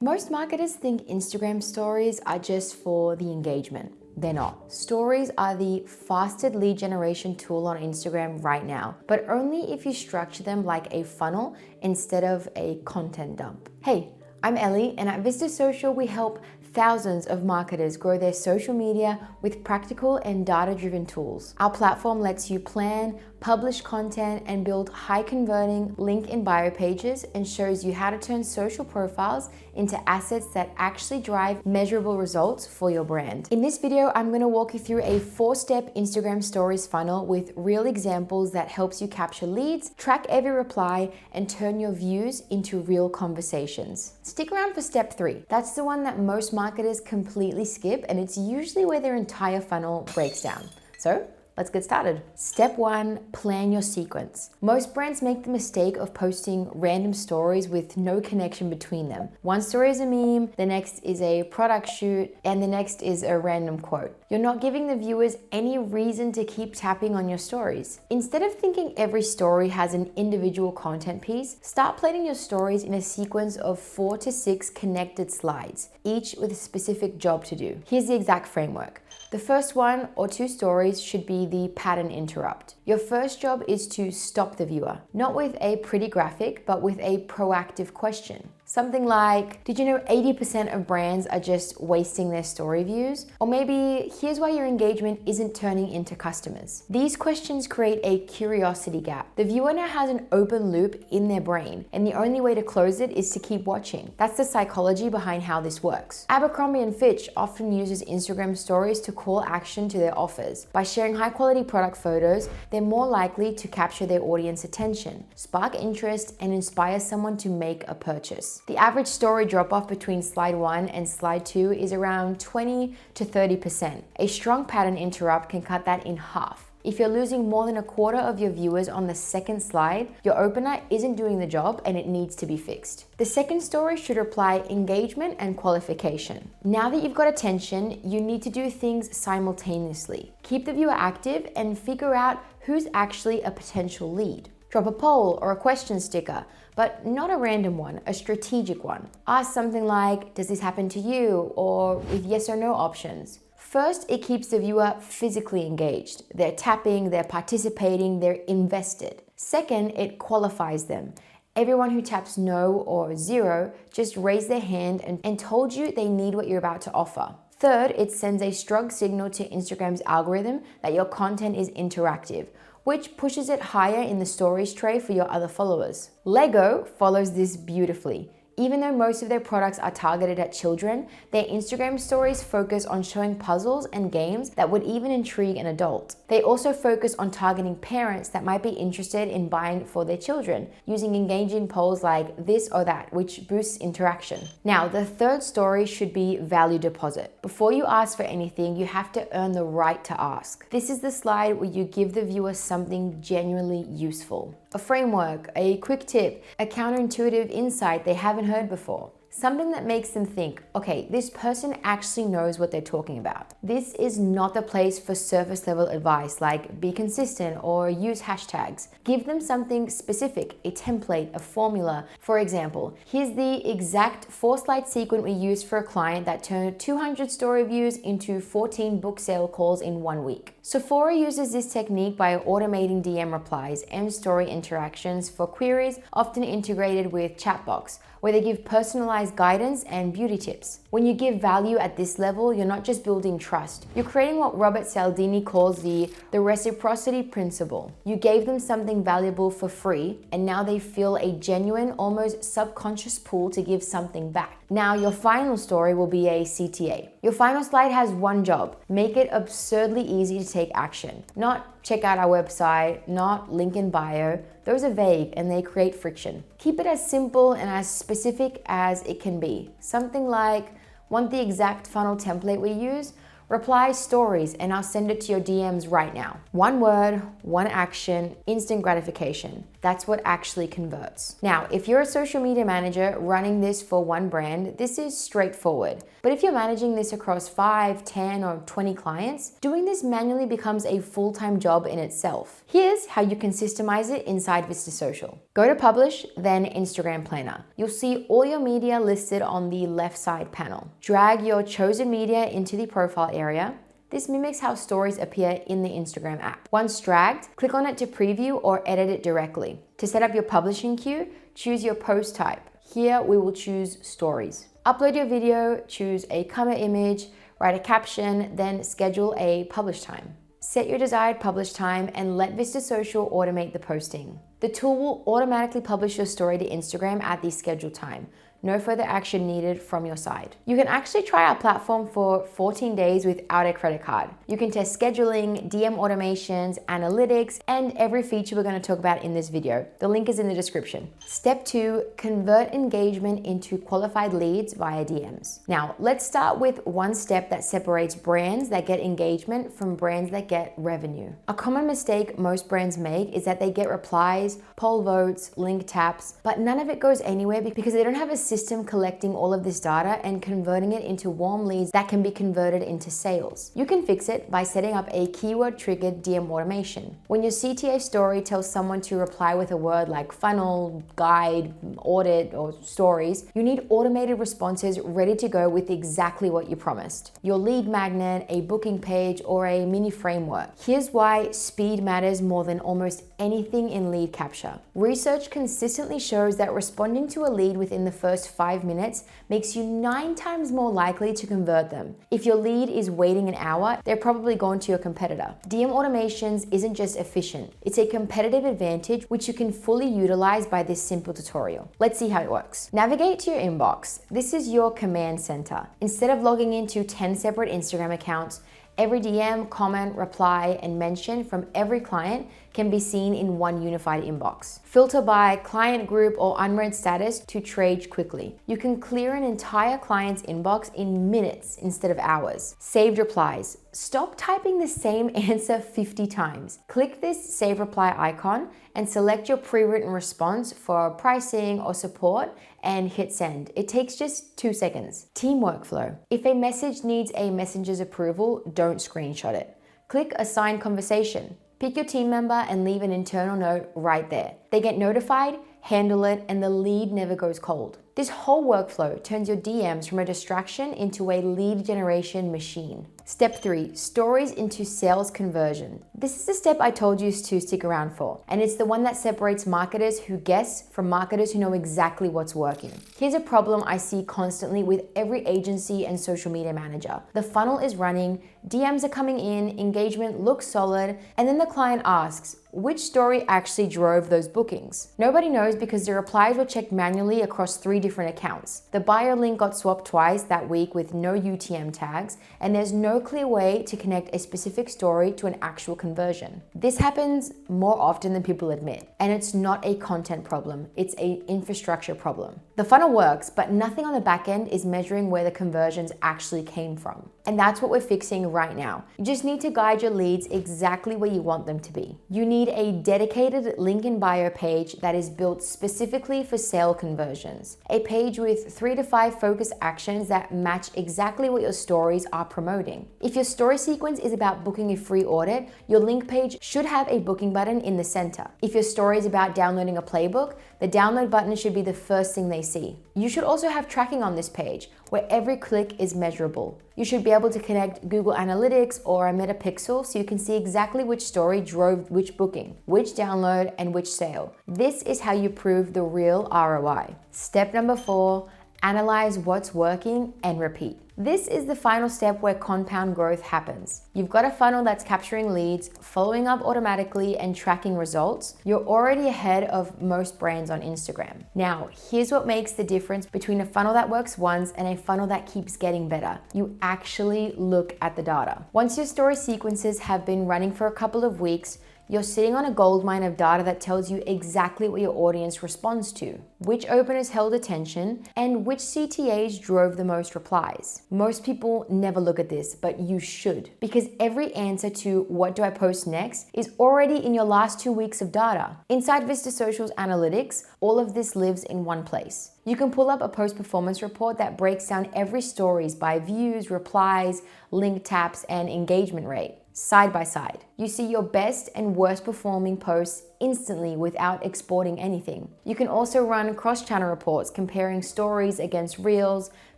Most marketers think Instagram stories are just for the engagement. They're not. Stories are the fastest lead generation tool on Instagram right now, but only if you structure them like a funnel instead of a content dump. Hey, I'm Ellie, and at Vista Social, we help thousands of marketers grow their social media with practical and data-driven tools. Our platform lets you plan, publish content, and build high-converting link in bio pages, and shows you how to turn social profiles into assets that actually drive measurable results for your brand. In this video, I'm going to walk you through a 4-step Instagram stories funnel with real examples that helps you capture leads, track every reply, and turn your views into real conversations. Stick around for step 3. That's the one that most marketers completely skip, and it's usually where their entire funnel breaks down. So let's get started. Step 1, plan your sequence. Most brands make the mistake of posting random stories with no connection between them. One story is a meme, the next is a product shoot, and the next is a random quote. You're not giving the viewers any reason to keep tapping on your stories. Instead of thinking every story has an individual content piece, start planning your stories in a sequence of 4 to 6 connected slides, each with a specific job to do. Here's the exact framework. The first 1 or 2 stories should be the pattern interrupt. Your first job is to stop the viewer, not with a pretty graphic, but with a proactive question. Something like, did you know 80% of brands are just wasting their story views? Or maybe, here's why your engagement isn't turning into customers. These questions create a curiosity gap. The viewer now has an open loop in their brain, and the only way to close it is to keep watching. That's the psychology behind how this works. Abercrombie & Fitch often uses Instagram stories to call action to their offers. By sharing high-quality product photos, they're more likely to capture their audience attention, spark interest, and inspire someone to make a purchase. The average story drop-off between slide 1 and slide 2 is around 20 to 30%. A strong pattern interrupt can cut that in half. If you're losing more than a quarter of your viewers on the second slide, your opener isn't doing the job and it needs to be fixed. The second story should reply engagement and qualification. Now that you've got attention, you need to do things simultaneously. Keep the viewer active and figure out who's actually a potential lead. Drop a poll or a question sticker, but not a random one, a strategic one. Ask something like, does this happen to you? Or with yes or no options. First, it keeps the viewer physically engaged. They're tapping, they're participating, they're invested. Second, it qualifies them. Everyone who taps no or 0 just raised their hand and told you they need what you're about to offer. Third, it sends a strong signal to Instagram's algorithm that your content is interactive, which pushes it higher in the stories tray for your other followers. Lego follows this beautifully. Even though most of their products are targeted at children, their Instagram stories focus on showing puzzles and games that would even intrigue an adult. They also focus on targeting parents that might be interested in buying for their children, using engaging polls like this or that, which boosts interaction. Now, the third story should be value deposit. Before you ask for anything, you have to earn the right to ask. This is the slide where you give the viewer something genuinely useful. A framework, a quick tip, a counterintuitive insight they haven't heard before. Something that makes them think, okay, this person actually knows what they're talking about. This is not the place for surface level advice like be consistent or use hashtags. Give them something specific, a template, a formula. For example, here's the exact 4-slide sequence we used for a client that turned 200 story views into 14 book sale calls in 1 week. Sephora uses this technique by automating DM replies and story interactions for queries, often integrated with chatbox, where they give personalized guidance and beauty tips. When you give value at this level, you're not just building trust. You're creating what Robert Cialdini calls the reciprocity principle. You gave them something valuable for free, and now they feel a genuine, almost subconscious pull to give something back. Now, your final story will be a CTA. Your final slide has one job: make it absurdly easy to take action. Not check out our website, not link in bio. Those are vague and they create friction. Keep it as simple and as specific as it can be. Something like, want the exact funnel template we use? Reply stories and I'll send it to your DMs right now. One word, one action, instant gratification. That's what actually converts. Now, if you're a social media manager running this for one brand, this is straightforward. But if you're managing this across 5, 10, or 20 clients, doing this manually becomes a full-time job in itself. Here's how you can systemize it inside Vista Social. Go to Publish, then Instagram Planner. You'll see all your media listed on the left side panel. Drag your chosen media into the profile area. This mimics how stories appear in the Instagram app. Once dragged, click on it to preview or edit it directly. To set up your publishing queue, choose your post type. Here we will choose stories. Upload your video, choose a cover image, write a caption, then schedule a publish time. Set your desired publish time and let Vista Social automate the posting. The tool will automatically publish your story to Instagram at the scheduled time. No further action needed from your side. You can actually try our platform for 14 days without a credit card. You can test scheduling, DM automations, analytics, and every feature we're going to talk about in this video. The link is in the description. Step 2, convert engagement into qualified leads via DMs. Now, let's start with one step that separates brands that get engagement from brands that get revenue. A common mistake most brands make is that they get replies, poll votes, link taps, but none of it goes anywhere because they don't have a system collecting all of this data and converting it into warm leads that can be converted into sales. You can fix it by setting up a keyword triggered DM automation. When your CTA story tells someone to reply with a word like funnel, guide, audit, or stories, you need automated responses ready to go with exactly what you promised. Your lead magnet, a booking page, or a mini framework. Here's why speed matters more than almost anything in lead capture. Research consistently shows that responding to a lead within the first 5 minutes makes you 9 times more likely to convert them. If your lead is waiting an hour, they're probably gone to your competitor. DM automations isn't just efficient, it's a competitive advantage which you can fully utilize by this simple tutorial. Let's see how it works. Navigate to your inbox. This is your command center. Instead of logging into 10 separate Instagram accounts, every DM, comment, reply, and mention from every client can be seen in one unified inbox. Filter by client group or unread status to trade quickly. You can clear an entire client's inbox in minutes instead of hours. Saved replies. Stop typing the same answer 50 times. Click this save reply icon and select your pre-written response for pricing or support and hit send. It takes just 2 seconds. Team workflow. If a message needs a messenger's approval, don't screenshot it. Click assign conversation. Pick your team member and leave an internal note right there. They get notified, handle it, and the lead never goes cold. This whole workflow turns your DMs from a distraction into a lead generation machine. Step 3, stories into sales conversion. This is the step I told you to stick around for, and it's the one that separates marketers who guess from marketers who know exactly what's working. Here's a problem I see constantly with every agency and social media manager. The funnel is running, DMs are coming in, engagement looks solid, and then the client asks, which story actually drove those bookings? Nobody knows because the replies were checked manually across 3 different accounts. The bio link got swapped twice that week with no UTM tags, and there's no clear way to connect a specific story to an actual conversion. This happens more often than people admit, and it's not a content problem, it's an infrastructure problem. The funnel works, but nothing on the back end is measuring where the conversions actually came from. And that's what we're fixing right now. You just need to guide your leads exactly where you want them to be. You need a dedicated link in bio page that is built specifically for sale conversions. A page with 3 to 5 focus actions that match exactly what your stories are promoting. If your story sequence is about booking a free audit, your link page should have a booking button in the center. If your story is about downloading a playbook, the download button should be the first thing they see. You should also have tracking on this page, where every click is measurable. You should be able to connect Google Analytics or a Metapixel so you can see exactly which story drove which booking, which download, and which sale. This is how you prove the real ROI. Step number 4, analyze what's working and repeat. This is the final step where compound growth happens. You've got a funnel that's capturing leads, following up automatically, and tracking results. You're already ahead of most brands on Instagram. Now, here's what makes the difference between a funnel that works once and a funnel that keeps getting better. You actually look at the data. Once your story sequences have been running for a couple of weeks, you're sitting on a goldmine of data that tells you exactly what your audience responds to, which openers held attention, and which CTAs drove the most replies. Most people never look at this, but you should, because every answer to what do I post next is already in your last 2 weeks of data. Inside Vista Social's analytics, all of this lives in one place. You can pull up a post performance report that breaks down every stories by views, replies, link taps, and engagement rate. side by side. You see your best and worst performing posts instantly without exporting anything. You can also run cross-channel reports comparing stories against Reels,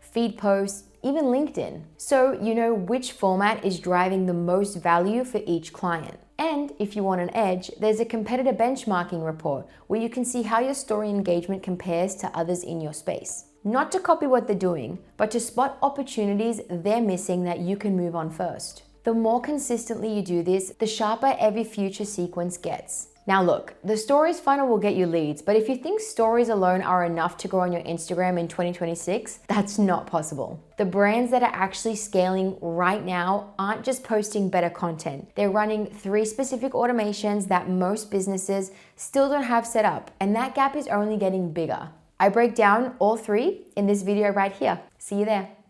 feed posts, even LinkedIn. So you know which format is driving the most value for each client. And if you want an edge, there's a competitor benchmarking report where you can see how your story engagement compares to others in your space. Not to copy what they're doing, but to spot opportunities they're missing that you can move on first. The more consistently you do this, the sharper every future sequence gets. Now look, the stories funnel will get you leads, but if you think stories alone are enough to grow on your Instagram in 2026, that's not possible. The brands that are actually scaling right now aren't just posting better content. They're running 3 specific automations that most businesses still don't have set up, and that gap is only getting bigger. I break down all 3 in this video right here. See you there.